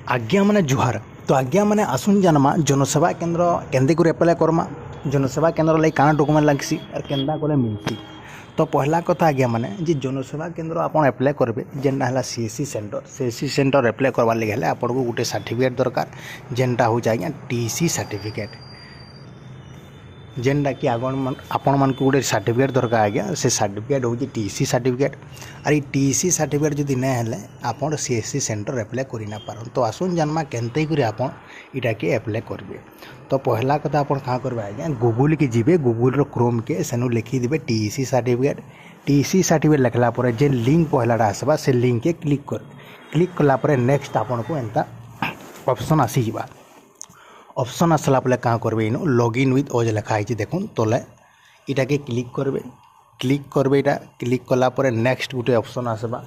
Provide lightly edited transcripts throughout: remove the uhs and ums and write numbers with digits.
आज्ञा माने जुहार। तो आज्ञा माने आसुन जानमा जनसेवा केंद्र केंदे को एप्लाई करमा। जनसेवा केंद्र लाई काना डॉक्यूमेंट लागसी और केंदा कोले मिलसी। तो पहला कथा आज्ञा माने जे जनसेवा केंद्र आपन एप्लाई करबे जेनटा हला सीएससी सेंटर एप्लाई करबा लागि हले आपन को गुटे सर्टिफिकेट दरकार जेनटा हो जाय टीसी सर्टिफिकेट जेनटा कि आपण मन को गोटे सर्टिफिकेट दरकार आज्ञा से सर्टिफिकेट हो टीसी सर्टिफिकेट और टीसी सर्टिफिकेट जदि ना हेले आपण सीएससी सेंटर एप्लाई करि ना पारन। तो आसुन जन्मा केनते करी आपण इटा के एप्लाई करबे। तो पहला कथा आपण का करबे आज्ञा गूगल के जिबे गूगल रो क्रोम के सेनु लिखि दिबे टीसी सर्टिफिकेट लिखला पर जे लिंक पहलाटा आसबा से लिंक के क्लिक कला पर नेक्स्ट आपण को एंता ऑप्शन आसी जिबा। ऑप्शन आसला पले कहाँ करबे इनो लॉगिन विथ ओज लिखा है देखुन तले इटा के क्लिक करबे इटा क्लिक कला पर नेक्स्ट गुटे ऑप्शन आसबा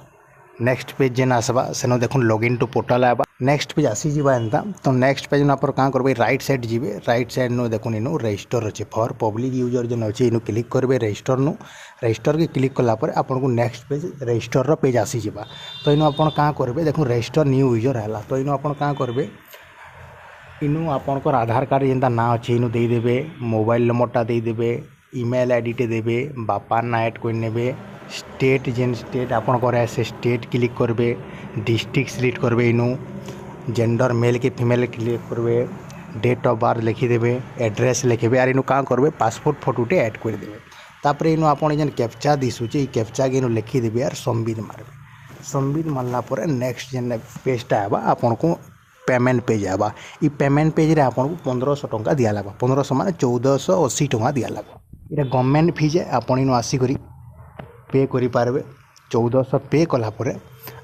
नेक्स्ट पेज जेन आसबा सेनो देखुन लॉगिन टू पोर्टल आबा नेक्स्ट पेज आसी जिबा एंता। तो नेक्स्ट पेज ना पर कहाँ करबे राइट साइड जिबे राइट साइड नो देखुन इनो रजिस्टर अछि फॉर पब्लिक यूजर जेन अछि इनो क्लिक करबे रजिस्टर के क्लिक कला पर आपन को नेक्स्ट पेज रजिस्टर रो पेज आसी जिबा। तो इनो आपन कहाँ करबे देखुन रजिस्टर न्यू यूजर हैला। तो इनो आपन कहाँ करबे इनु आपनकर आधार कार्ड जेनता ना अच्छे इनु दे देबे मोबाइल नंबरटा दे देबे ईमेल आईडी टे देबे बापा ना ऐड कोइ नेबे स्टेट जेन स्टेट आपनकर है से स्टेट क्लिक करबे डिस्ट्रिक्ट सिलेक्ट करबे इनु जेंडर मेल के फीमेल क्लिक करबे डेट ऑफ बर्थ लिखि देबे एड्रेस लिखबे और इनु का करबे पासपोर्ट फोटोटे ऐड कर देबे। तापर इनु आपन जेन कैप्चा दिसुचे ई कैप्चा के इनु लिखि देबे और सबमिट मारबे। सबमिट मारला पर नेक्स्ट जेन पेजटा आबा आपन को पेमेंट पेज आबा। ई पेमेंट पेज रे आपन को 1500 टंका दिया लागबा 1500 माने 1480 टंका दिया लागबा। इटा गवर्नमेंट फीज है आपन इनो आसी करी पे करि पारबे 1400 पे कला परे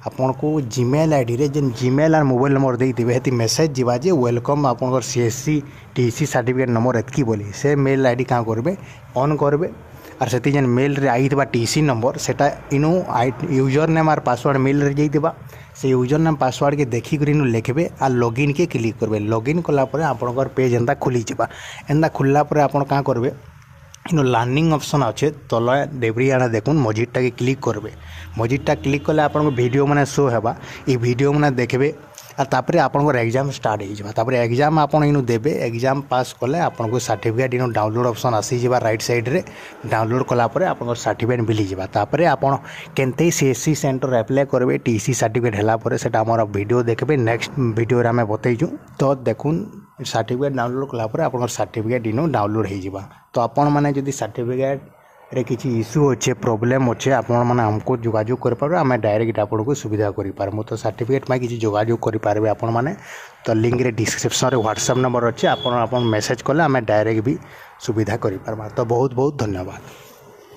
आपन को जीमेल आईडी रे जेन जीमेल और मोबाइल नंबर दे दिबे हेती मेसेज जिबा जे वेलकम आपन को सीएससी टीसी सर्टिफिकेट नंबर एतकी बोली से मेल आईडी का करबे ऑन करबे और से जेन मेल रे आइतबा टीसी नंबर सेटा इनो यूजर नेम और पासवर्ड मेल रे जइतबा से यूजर नेम पासवर्ड के देखी कर इनु लिखबे आ लॉगिन के क्लिक करबे। लॉगिन कला पर आपनकर पेज एंता खुली जिबा। एंता खुलला पर आपन का करबे इनो लर्निंग ऑप्शन अच्छे तला डेबरी आना देखुन मजिटा के क्लिक करबे। मजिटा क्लिक कले आपन को वीडियो माने शो हेबा ई वीडियो माने देखबे और तापर आपन एग्जाम स्टार्ट हो जाए। तापर एग्जाम आपन इनु देबे एग्जाम पास कले आपन को सर्टिफिकेट इनु डाउनलोड ऑप्शन आसी जिबा राइट साइड रे डाउनलोड कला पर आपन सर्टिफिकेट मिली जिबा। तापर आपन केनते सीएससी सेंटर अप्लाई करबे टीसी सर्टिफिकेट हला पर सेटा हमर वीडियो देखबे नेक्स्ट वीडियो रे हमें बतैजु। तो देखुन सर्टिफिकेट डाउनलोड कला पर आपन सर्टिफिकेट इनु डाउनलोड हो जिबा। तो आपन माने जदि सर्टिफिकेट रे किसी इश्यू अच्छे प्रोब्लेम अच्छे आपण मैंने हमको जोगाजोग कर पारे आम डायरेक्ट आपन को सुविधा करि पारमु। तो सर्टिफिकेट में किसी जोगाजोग करि पारबे आपण माने। तो लिंक रे डिस्क्रिप्शन रे व्हाट्सएप नंबर अच्छे आपन मेसेज कले आम डायरेक्ट भी सुविधा करि पारमा। तो बहुत बहुत धन्यवाद।